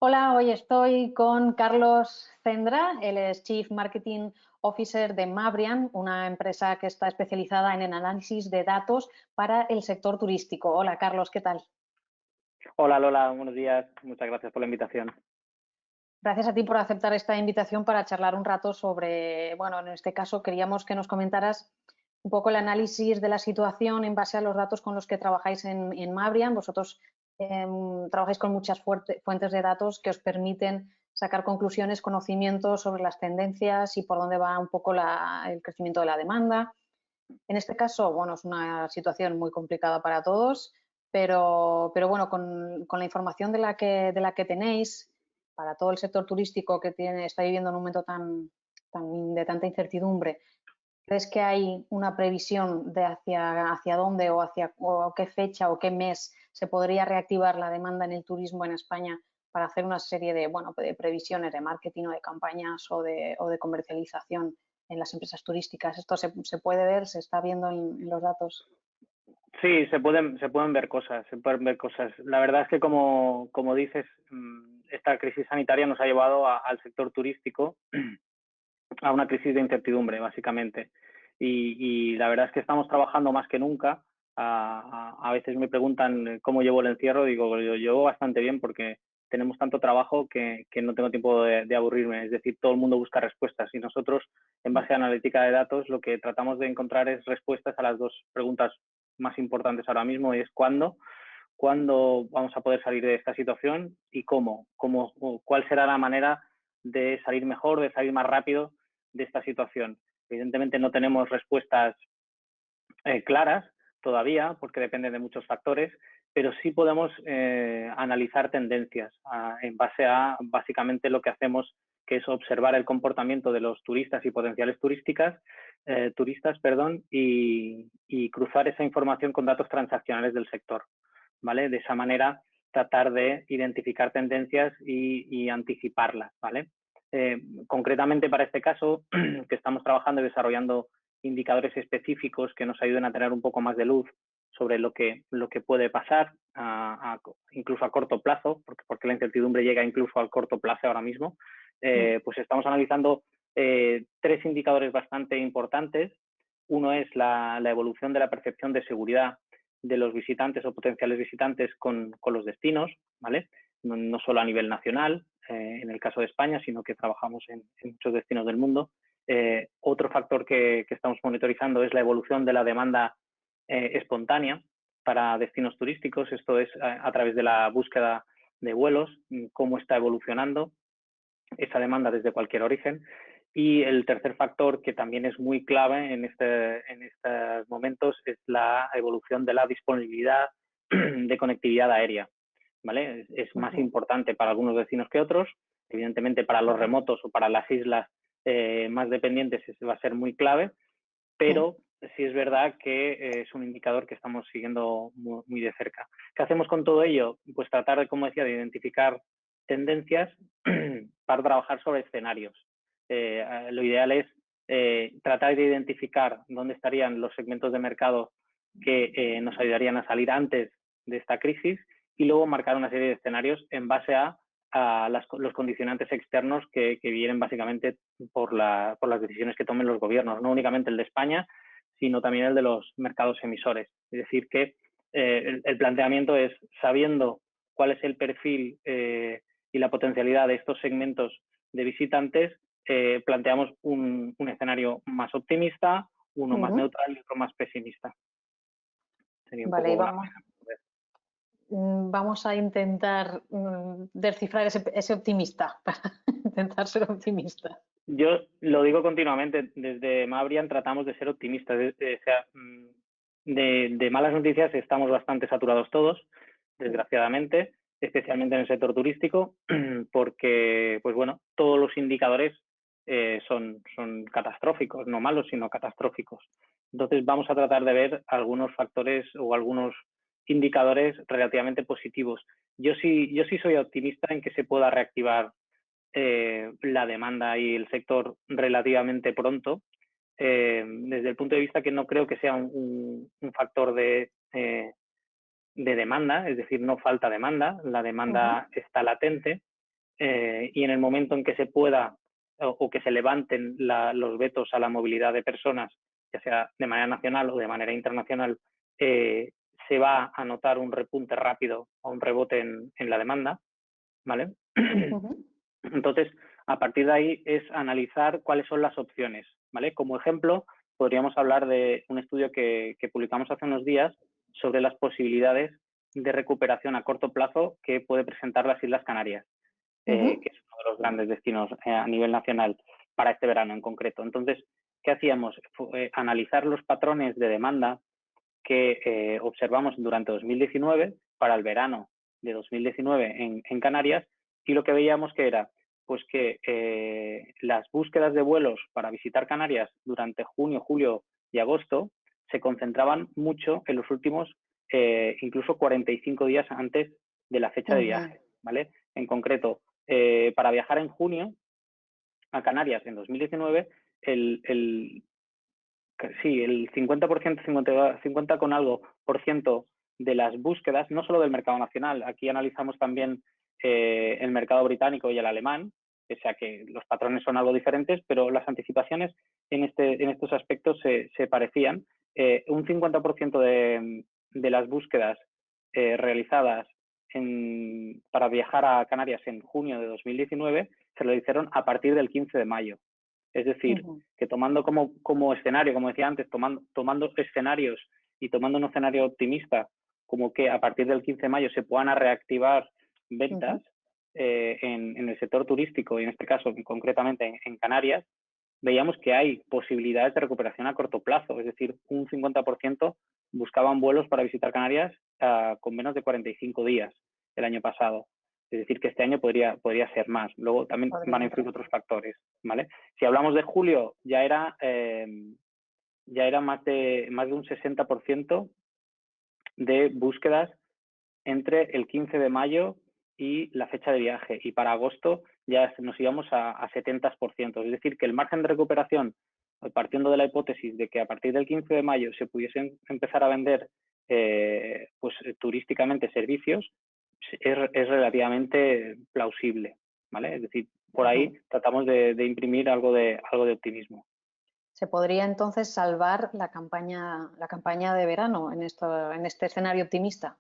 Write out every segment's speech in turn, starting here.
Hola, hoy estoy con Carlos Cendra, él es Chief Marketing Officer de Mabrian, una empresa que está especializada en el análisis de datos para el sector turístico. Hola, Carlos, ¿qué tal? Hola Lola, buenos días. Muchas gracias por la invitación. Gracias a ti por aceptar esta invitación para charlar un rato sobre, bueno, en este caso queríamos que nos comentaras un poco el análisis de la situación en base a los datos con los que trabajáis en Mabrian. Vosotros trabajáis con muchas fuentes de datos que os permiten sacar conclusiones, conocimientos sobre las tendencias y por dónde va un poco el crecimiento de la demanda. En este caso, bueno, es una situación muy complicada para todos, pero bueno, con la información de la que tenéis para todo el sector turístico que está viviendo en un momento de tanta incertidumbre, ¿crees que hay una previsión de hacia dónde o qué fecha o qué mes se podría reactivar la demanda en el turismo en España para hacer una serie de, bueno, de previsiones de marketing o de campañas o de comercialización en las empresas turísticas? ¿Esto se puede ver, se está viendo en los datos? Sí, se pueden ver cosas, se pueden ver cosas. La verdad es que como dices, esta crisis sanitaria nos ha llevado al sector turístico a una crisis de incertidumbre, básicamente. Y la verdad es que estamos trabajando más que nunca. A veces me preguntan cómo llevo el encierro, digo, yo llevo bastante bien porque tenemos tanto trabajo que no tengo tiempo de aburrirme. Es decir, todo el mundo busca respuestas y nosotros, en base a analítica de datos, lo que tratamos de encontrar es respuestas a las dos preguntas más importantes ahora mismo, y es cuándo vamos a poder salir de esta situación y cuál será la manera de salir mejor, de salir más rápido de esta situación. Evidentemente no tenemos respuestas claras todavía, porque dependen de muchos factores, pero sí podemos analizar tendencias en base a básicamente lo que hacemos, que es observar el comportamiento de los turistas y potenciales turistas, y cruzar esa información con datos transaccionales del sector, ¿vale? De esa manera tratar de identificar tendencias y anticiparlas, ¿vale? Concretamente para este caso, que estamos trabajando y desarrollando indicadores específicos que nos ayuden a tener un poco más de luz sobre lo que puede pasar, incluso a corto plazo, porque la incertidumbre llega incluso al corto plazo ahora mismo. Pues estamos analizando tres indicadores bastante importantes. Uno es la evolución de la percepción de seguridad de los visitantes o potenciales visitantes con los destinos, ¿vale? No solo a nivel nacional, en el caso de España, sino que trabajamos en muchos destinos del mundo. Otro factor que estamos monitorizando es la evolución de la demanda espontánea para destinos turísticos. Esto es a través de la búsqueda de vuelos, cómo está evolucionando esa demanda desde cualquier origen. Y el tercer factor, que también es muy clave en estos momentos, es la evolución de la disponibilidad de conectividad aérea, ¿vale? Es más importante para algunos destinos que otros. Evidentemente, para los remotos o para las islas más dependientes va a ser muy clave, pero sí es verdad que es un indicador que estamos siguiendo muy, muy de cerca. ¿Qué hacemos con todo ello? Pues tratar, como decía, de identificar tendencias para trabajar sobre escenarios. Lo ideal es tratar de identificar dónde estarían los segmentos de mercado que nos ayudarían a salir antes de esta crisis, y luego marcar una serie de escenarios en base a los condicionantes externos que vienen básicamente por las decisiones que tomen los gobiernos, no únicamente el de España, sino también el de los mercados emisores. Es decir, que el planteamiento es, sabiendo cuál es el perfil y la potencialidad de estos segmentos de visitantes, planteamos un escenario más optimista, uno más neutral y otro más pesimista. Sería un Vale, y poco la vamos, vamos a intentar descifrar ese optimista, para intentar ser optimista. Yo lo digo continuamente, desde Mabrian tratamos de ser optimistas. O sea, de malas noticias estamos bastante saturados todos, desgraciadamente, especialmente en el sector turístico, porque, pues bueno, todos los indicadores son catastróficos, no malos, sino catastróficos. Entonces vamos a tratar de ver algunos factores o algunos indicadores relativamente positivos. Yo sí soy optimista en que se pueda reactivar la demanda y el sector relativamente pronto, desde el punto de vista que no creo que sea un factor de demanda, es decir, no falta demanda, la demanda está latente, y en el momento en que se pueda o que se levanten los vetos a la movilidad de personas, ya sea de manera nacional o de manera internacional, se va a notar un repunte rápido o un rebote en la demanda, ¿vale? Entonces, a partir de ahí es analizar cuáles son las opciones, ¿vale? Como ejemplo, podríamos hablar de un estudio que publicamos hace unos días sobre las posibilidades de recuperación a corto plazo que puede presentar las Islas Canarias, que es uno de los grandes destinos a nivel nacional para este verano en concreto. Entonces, ¿qué hacíamos? Analizar los patrones de demanda que observamos durante 2019 para el verano de 2019 en Canarias, y lo que veíamos que era pues que las búsquedas de vuelos para visitar Canarias durante junio, julio y agosto se concentraban mucho en los últimos incluso 45 días antes de la fecha de viaje, ¿vale? En concreto, para viajar en junio a Canarias en 2019, el 50%, 50 con algo por ciento de las búsquedas, no solo del mercado nacional, aquí analizamos también el mercado británico y el alemán, pese a que los patrones son algo diferentes, pero las anticipaciones en estos aspectos se parecían. Un 50% de las búsquedas realizadas para viajar a Canarias en junio de 2019 se realizaron a partir del 15 de mayo. Es decir, que tomando como escenario, como decía antes, tomando escenarios y tomando un escenario optimista, como que a partir del 15 de mayo se puedan reactivar ventas en el sector turístico, y en este caso concretamente en Canarias, veíamos que hay posibilidades de recuperación a corto plazo, es decir, un 50% buscaban vuelos para visitar Canarias con menos de 45 días el año pasado. Es decir, que este año podría ser más. Luego también van a influir otros factores, ¿vale? Si hablamos de julio, ya era más de un 60% de búsquedas entre el 15 de mayo y la fecha de viaje. Y para agosto ya nos íbamos a 70%. Es decir, que el margen de recuperación, partiendo de la hipótesis de que a partir del 15 de mayo se pudiesen empezar a vender pues turísticamente servicios, es relativamente plausible, ¿vale? Es decir, por ahí tratamos de imprimir algo de optimismo. ¿Se podría entonces salvar la campaña de verano en este escenario optimista?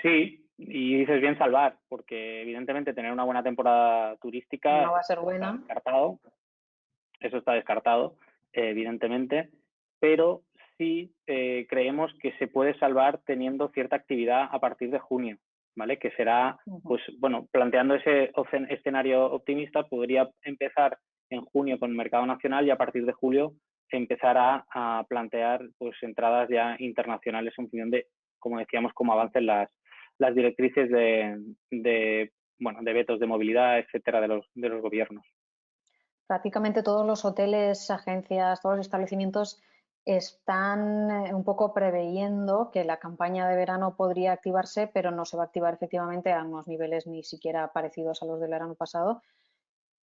Sí, y dices bien salvar, porque evidentemente tener una buena temporada turística No va a ser está buena. descartado, eso está descartado, evidentemente, pero sí creemos que se puede salvar teniendo cierta actividad a partir de junio, ¿vale? Que será, pues bueno, planteando ese escenario optimista, podría empezar en junio con el mercado nacional y a partir de julio empezar a plantear pues entradas ya internacionales en función de, como decíamos, cómo avancen las directrices de vetos de movilidad, etcétera, de los gobiernos. Prácticamente todos los hoteles, agencias, todos los establecimientos están un poco preveyendo que la campaña de verano podría activarse, pero no se va a activar efectivamente a unos niveles ni siquiera parecidos a los del verano pasado,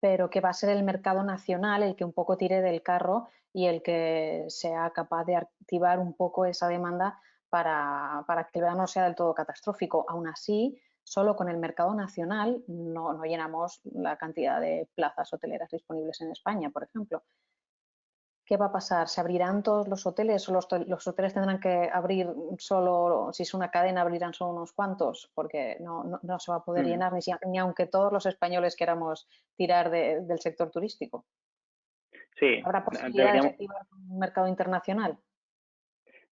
pero que va a ser el mercado nacional el que un poco tire del carro y el que sea capaz de activar un poco esa demanda para que el verano sea del todo catastrófico. Aún así, solo con el mercado nacional no llenamos la cantidad de plazas hoteleras disponibles en España, por ejemplo. ¿Qué va a pasar? ¿Se abrirán todos los hoteles o los hoteles tendrán que abrir solo, si es una cadena, abrirán solo unos cuantos? Porque no se va a poder llenar ni aunque todos los españoles queramos tirar del sector turístico. Sí, ¿Habrá posibilidades de activar un mercado internacional?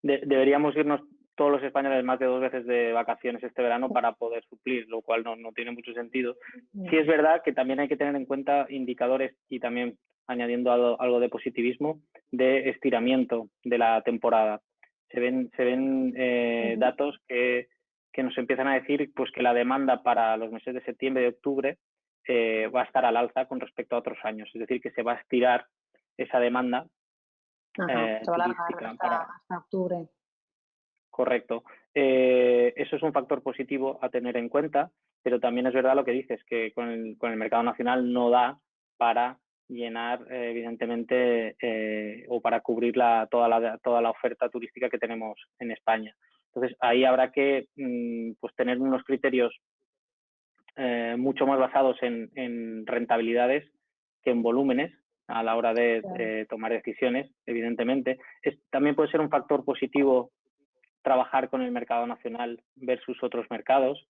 Deberíamos irnos todos los españoles más de 2 veces de vacaciones este verano para poder suplir, lo cual no tiene mucho sentido. Sí es verdad que también hay que tener en cuenta indicadores, y también añadiendo algo de positivismo, de estiramiento de la temporada. Se ven datos que nos empiezan a decir pues que la demanda para los meses de septiembre y octubre va a estar al alza con respecto a otros años. Es decir, que se va a estirar esa demanda Se va a alargar hasta octubre. Correcto. Eso es un factor positivo a tener en cuenta, pero también es verdad lo que dices, que con el mercado nacional no da para llenar, evidentemente, o para cubrir toda la oferta turística que tenemos en España. Entonces, ahí habrá que pues tener unos criterios mucho más basados en rentabilidades que en volúmenes a la hora de tomar decisiones, evidentemente. También puede ser un factor positivo trabajar con el mercado nacional versus otros mercados.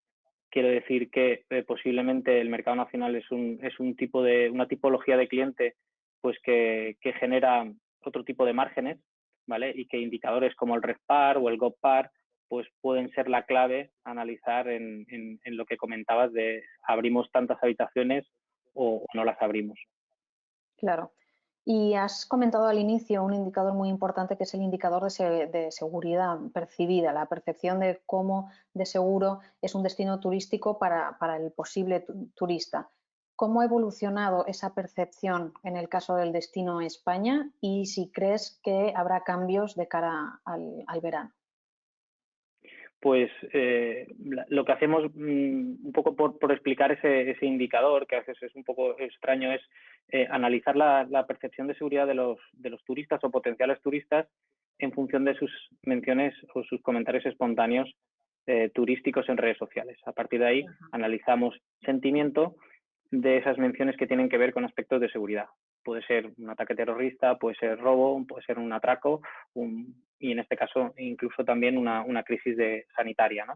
Quiero decir que posiblemente el mercado nacional es un tipo una tipología de cliente pues que genera otro tipo de márgenes, ¿vale? Y que indicadores como el RevPAR o el GovPAR pues pueden ser la clave a analizar en lo que comentabas de abrimos tantas habitaciones o no las abrimos. Claro. Y has comentado al inicio un indicador muy importante que es el indicador de seguridad percibida, la percepción de cómo de seguro es un destino turístico para el posible turista. ¿Cómo ha evolucionado esa percepción en el caso del destino España y si crees que habrá cambios de cara al verano? Pues lo que hacemos un poco por explicar ese indicador, que a veces es un poco extraño, es analizar la percepción de seguridad de los turistas o potenciales turistas en función de sus menciones o sus comentarios espontáneos turísticos en redes sociales. A partir de ahí analizamos sentimiento de esas menciones que tienen que ver con aspectos de seguridad. Puede ser un ataque terrorista, puede ser robo, puede ser un atraco y en este caso incluso también una crisis sanitaria, ¿no?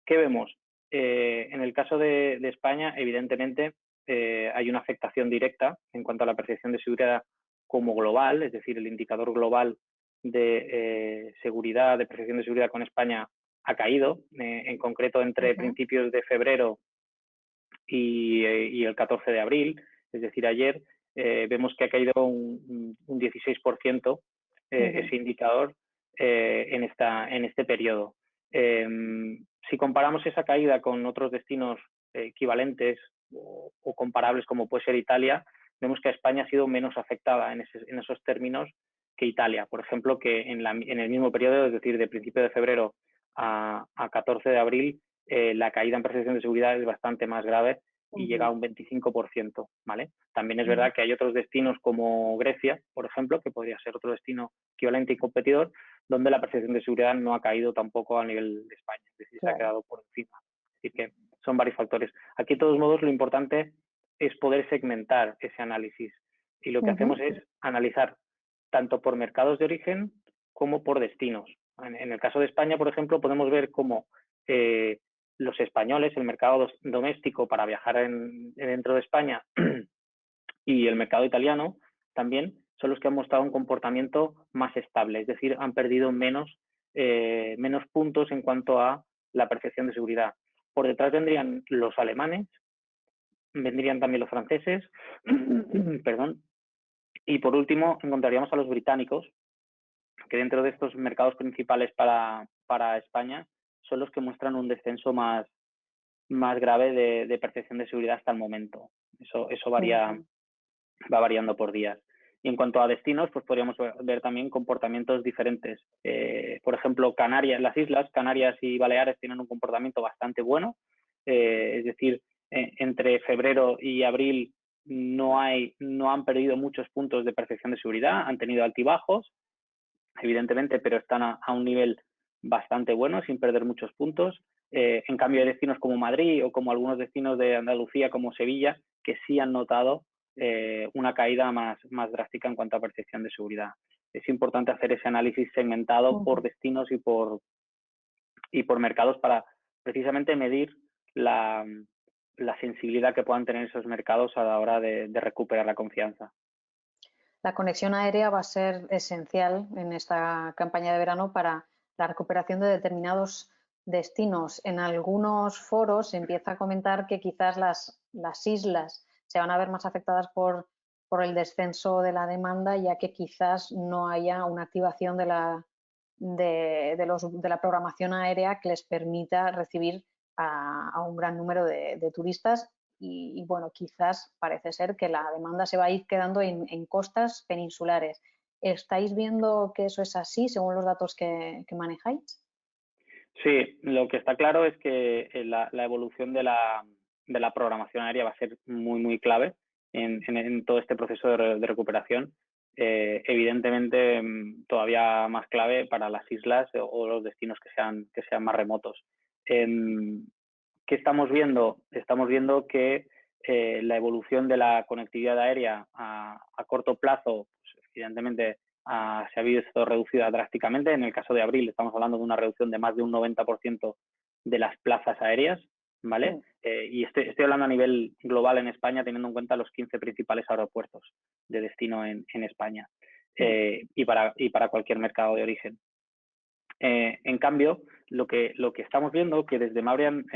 ¿Qué vemos? En el caso de España, evidentemente, hay una afectación directa en cuanto a la percepción de seguridad como global, es decir, el indicador global de seguridad, de percepción de seguridad con España ha caído, en concreto entre principios de febrero y el 14 de abril, es decir, ayer, vemos que ha caído un 16% ese indicador en este periodo. Si comparamos esa caída con otros destinos equivalentes o comparables como puede ser Italia, vemos que España ha sido menos afectada en esos términos que Italia. Por ejemplo, que en el mismo periodo, es decir, de principio de febrero a 14 de abril, la caída en percepción de seguridad es bastante más grave y llega a un 25%, ¿vale? También es verdad que hay otros destinos como Grecia, por ejemplo, que podría ser otro destino equivalente y competidor, donde la percepción de seguridad no ha caído tampoco a nivel de España, es decir, se ha quedado por encima. Así que son varios factores. Aquí, de todos modos, lo importante es poder segmentar ese análisis y lo que hacemos es analizar tanto por mercados de origen como por destinos. En el caso de España, por ejemplo, podemos ver cómo los españoles, el mercado doméstico para viajar dentro de España y el mercado italiano también son los que han mostrado un comportamiento más estable, es decir, han perdido menos puntos en cuanto a la percepción de seguridad. Por detrás vendrían los alemanes, vendrían también los franceses, perdón, y por último encontraríamos a los británicos, que dentro de estos mercados principales para España son los que muestran un descenso más grave de percepción de seguridad hasta el momento. Eso va variando por días. Y en cuanto a destinos, pues podríamos ver también comportamientos diferentes. Por ejemplo, Canarias, las islas Canarias y Baleares tienen un comportamiento bastante bueno. Es decir, entre febrero y abril no han perdido muchos puntos de percepción de seguridad, han tenido altibajos, evidentemente, pero están a un nivel bastante bueno, sin perder muchos puntos. En cambio, hay destinos como Madrid o como algunos destinos de Andalucía, como Sevilla, que sí han notado una caída más drástica en cuanto a percepción de seguridad. Es importante hacer ese análisis segmentado por destinos y por mercados para precisamente medir la sensibilidad que puedan tener esos mercados a la hora de recuperar la confianza. La conexión aérea va a ser esencial en esta campaña de verano para la recuperación de determinados destinos. En algunos foros se empieza a comentar que quizás las islas se van a ver más afectadas por el descenso de la demanda, ya que quizás no haya una activación de la programación aérea que les permita recibir a un gran número de turistas y, bueno, quizás parece ser que la demanda se va a ir quedando en costas peninsulares. ¿Estáis viendo que eso es así según los datos que manejáis? Sí, lo que está claro es que la evolución de la programación aérea va a ser muy, muy clave en todo este proceso de recuperación. Evidentemente, todavía más clave para las islas o los destinos que sean más remotos. ¿Qué estamos viendo? Estamos viendo que la evolución de la conectividad aérea a corto plazo, pues, evidentemente, se ha visto reducida drásticamente. En el caso de abril estamos hablando de una reducción de más de un 90% de las plazas aéreas, ¿vale? Y estoy hablando a nivel global en España, teniendo en cuenta los 15 principales aeropuertos de destino en España, y para cualquier mercado de origen. En cambio, lo que estamos viendo, que desde Maurian,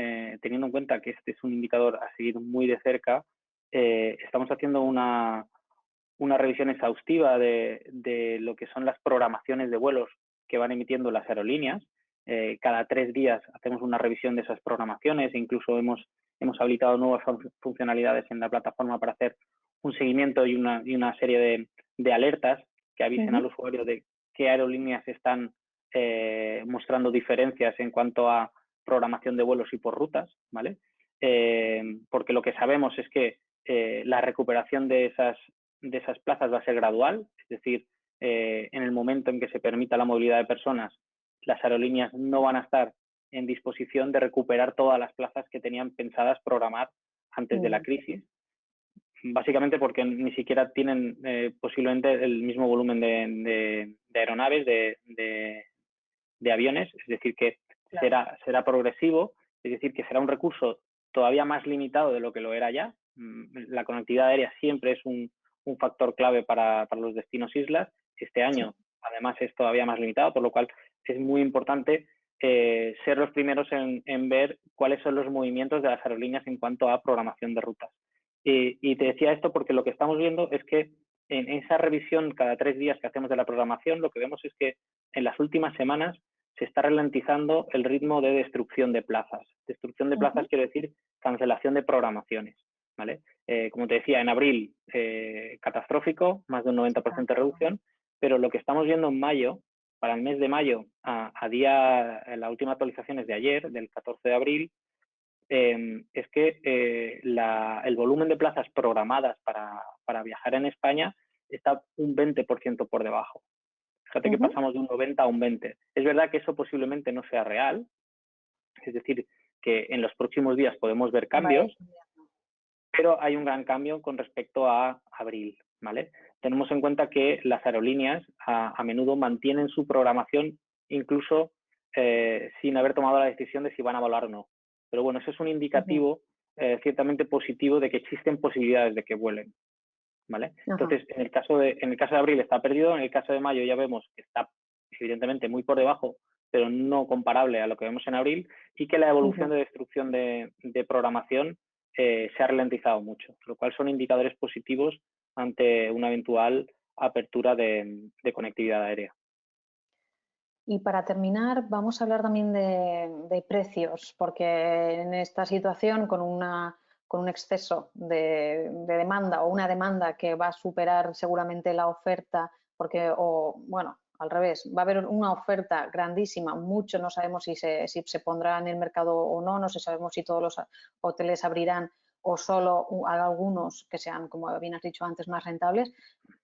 teniendo en cuenta que este es un indicador a seguir muy de cerca, estamos haciendo una revisión exhaustiva de lo que son las programaciones de vuelos que van emitiendo las aerolíneas. Cada 3 días hacemos una revisión de esas programaciones, incluso hemos habilitado nuevas funcionalidades en la plataforma para hacer un seguimiento y una serie de alertas que avisen al usuario de qué aerolíneas están mostrando diferencias en cuanto a programación de vuelos y por rutas, ¿vale? Porque lo que sabemos es que la recuperación de esas plazas va a ser gradual, es decir, en el momento en que se permita la movilidad de personas, las aerolíneas no van a estar en disposición de recuperar todas las plazas que tenían pensadas programar antes de la crisis, básicamente porque ni siquiera tienen posiblemente el mismo volumen de aeronaves, de aviones, es decir, que será progresivo, es decir, que será un recurso todavía más limitado de lo que lo era ya. La conectividad aérea siempre es un factor clave para los destinos islas. Este año, además, es todavía más limitado, por lo cual es muy importante ser los primeros en ver cuáles son los movimientos de las aerolíneas en cuanto a programación de rutas. Y te decía esto porque lo que estamos viendo es que en esa revisión cada 3 días que hacemos de la programación, lo que vemos es que en las últimas semanas se está ralentizando el ritmo de destrucción de plazas. Destrucción de plazas quiere decir cancelación de programaciones, ¿vale? Como te decía, en abril catastrófico, más de un 90% de reducción, pero lo que estamos viendo en mayo, para el mes de mayo, la última actualización es de ayer, del 14 de abril, es que el volumen de plazas programadas para viajar en España está un 20% por debajo. Fíjate que pasamos de un 90 a un 20. Es verdad que eso posiblemente no sea real, es decir, que en los próximos días podemos ver cambios, pero hay un gran cambio con respecto a abril, ¿vale? Tenemos en cuenta que las aerolíneas a menudo mantienen su programación incluso sin haber tomado la decisión de si van a volar o no. Pero bueno, eso es un indicativo ciertamente positivo de que existen posibilidades de que vuelen, ¿vale? Entonces, en el caso de abril está perdido, en el caso de mayo ya vemos que está evidentemente muy por debajo, pero no comparable a lo que vemos en abril, y que la evolución de destrucción de programación se ha ralentizado mucho, lo cual son indicadores positivos ante una eventual apertura de conectividad aérea. Y para terminar, vamos a hablar también de precios, porque en esta situación, con un exceso de demanda o una demanda que va a superar seguramente la oferta, bueno, al revés, va a haber una oferta grandísima, mucho no sabemos si se pondrá en el mercado o no, no sabemos si todos los hoteles abrirán o solo algunos que sean, como bien has dicho antes, más rentables,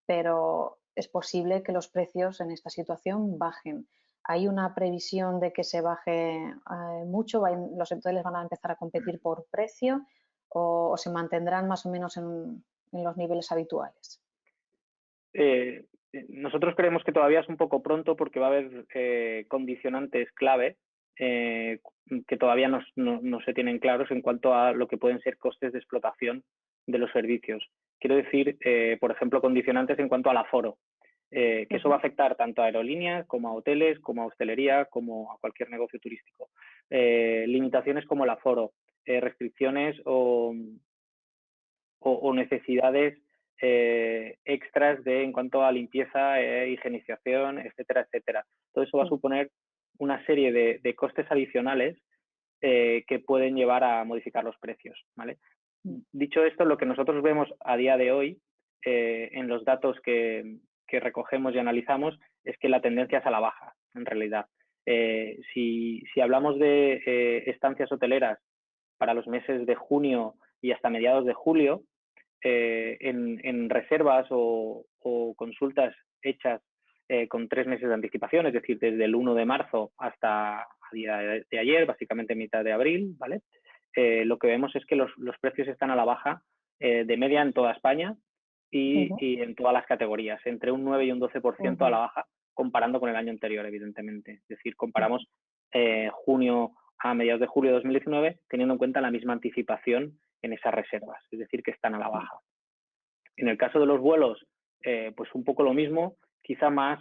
pero es posible que los precios en esta situación bajen. ¿Hay una previsión de que se baje mucho? ¿Los hoteles van a empezar a competir por precio o se mantendrán más o menos en los niveles habituales? Nosotros creemos que todavía es un poco pronto porque va a haber condicionantes clave que todavía no se tienen claros en cuanto a lo que pueden ser costes de explotación de los servicios. Quiero decir, por ejemplo, condicionantes en cuanto al aforo, que eso va a afectar tanto a aerolíneas como a hoteles, como a hostelería, como a cualquier negocio turístico. Limitaciones como el aforo, restricciones o necesidades extras en cuanto a limpieza, higienización, etcétera, etcétera. Todo eso va a suponer una serie de costes adicionales que pueden llevar a modificar los precios, ¿vale? Dicho esto, lo que nosotros vemos a día de hoy en los datos que recogemos y analizamos es que la tendencia es a la baja, en realidad. Si hablamos de estancias hoteleras para los meses de junio y hasta mediados de julio, en reservas o consultas hechas con 3 meses de anticipación, es decir, desde el 1 de marzo hasta a día de ayer, básicamente mitad de abril, ¿vale? lo que vemos es que los precios están a la baja de media en toda España y en todas las categorías, entre un 9 y un 12% a la baja, comparando con el año anterior, evidentemente. Es decir, comparamos junio a mediados de julio de 2019, teniendo en cuenta la misma anticipación en esas reservas, es decir, que están a la baja. En el caso de los vuelos, pues un poco lo mismo, quizá más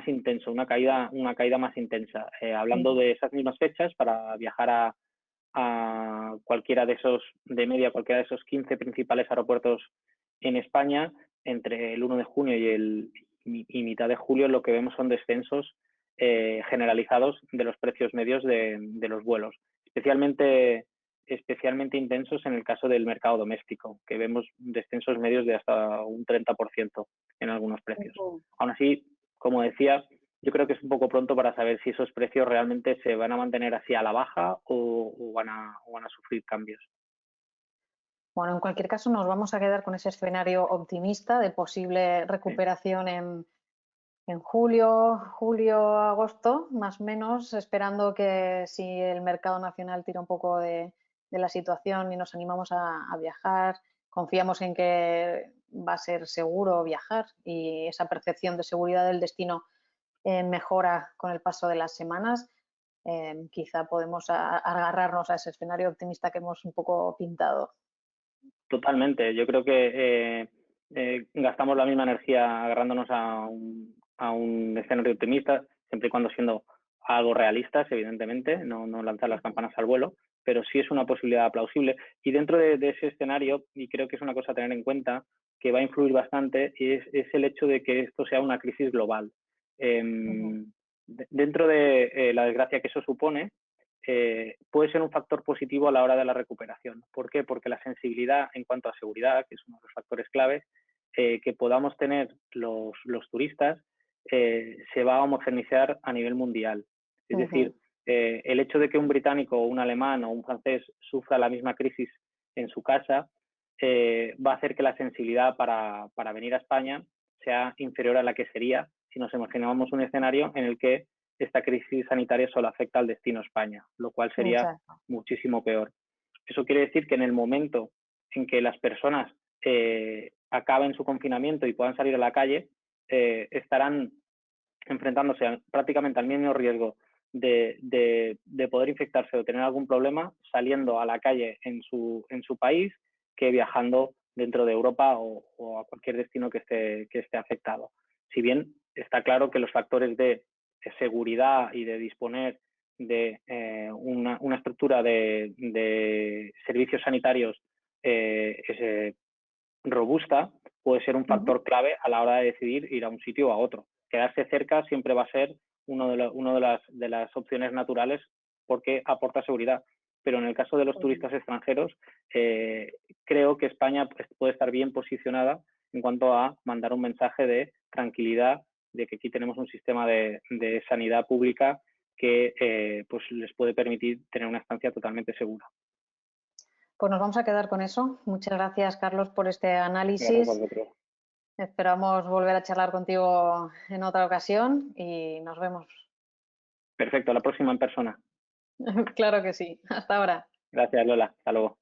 intenso, una caída más intensa. Hablando de esas mismas fechas, para viajar a cualquiera de esos, de media, cualquiera de esos 15 principales aeropuertos en España, entre el 1 de junio y mitad de julio, lo que vemos son descensos generalizados de los precios medios de los vuelos, especialmente intensos en el caso del mercado doméstico, que vemos descensos medios de hasta un 30% en algunos precios. Aún así, como decía, yo creo que es un poco pronto para saber si esos precios realmente se van a mantener así a la baja o van a sufrir cambios. Bueno, en cualquier caso nos vamos a quedar con ese escenario optimista de posible recuperación en julio, agosto, más o menos, esperando que si el mercado nacional tira un poco de la situación y nos animamos a viajar, confiamos en que va a ser seguro viajar y esa percepción de seguridad del destino mejora con el paso de las semanas. Quizá podemos agarrarnos a ese escenario optimista que hemos un poco pintado. Totalmente. Yo creo que gastamos la misma energía agarrándonos a un escenario optimista, siempre y cuando siendo algo realistas, evidentemente, no lanzar las campanas al vuelo, pero sí es una posibilidad plausible. Y dentro de ese escenario, y creo que es una cosa a tener en cuenta, que va a influir bastante, es el hecho de que esto sea una crisis global. Dentro de la desgracia que eso supone, puede ser un factor positivo a la hora de la recuperación. ¿Por qué? Porque la sensibilidad en cuanto a seguridad, que es uno de los factores claves, que podamos tener los turistas, se va a homogeneizar a nivel mundial. Es decir, el hecho de que un británico, un alemán o un francés sufra la misma crisis en su casa, va a hacer que la sensibilidad para venir a España sea inferior a la que sería si nos imaginamos un escenario en el que esta crisis sanitaria solo afecta al destino España, lo cual sería muchísimo peor. Eso quiere decir que en el momento en que las personas acaben su confinamiento y puedan salir a la calle, estarán enfrentándose prácticamente al mismo riesgo de poder infectarse o tener algún problema saliendo a la calle en su país que viajando dentro de Europa o a cualquier destino que esté afectado. Si bien está claro que los factores de seguridad y de disponer de una estructura de servicios sanitarios robusta, puede ser un factor clave a la hora de decidir ir a un sitio o a otro. Quedarse cerca siempre va a ser una de las opciones naturales porque aporta seguridad. Pero en el caso de los turistas extranjeros, creo que España puede estar bien posicionada en cuanto a mandar un mensaje de tranquilidad, de que aquí tenemos un sistema de sanidad pública que pues les puede permitir tener una estancia totalmente segura. Pues nos vamos a quedar con eso. Muchas gracias, Carlos, por este análisis. Esperamos volver a charlar contigo en otra ocasión y nos vemos. Perfecto, la próxima en persona. Claro que sí. Hasta ahora. Gracias, Lola. Hasta luego.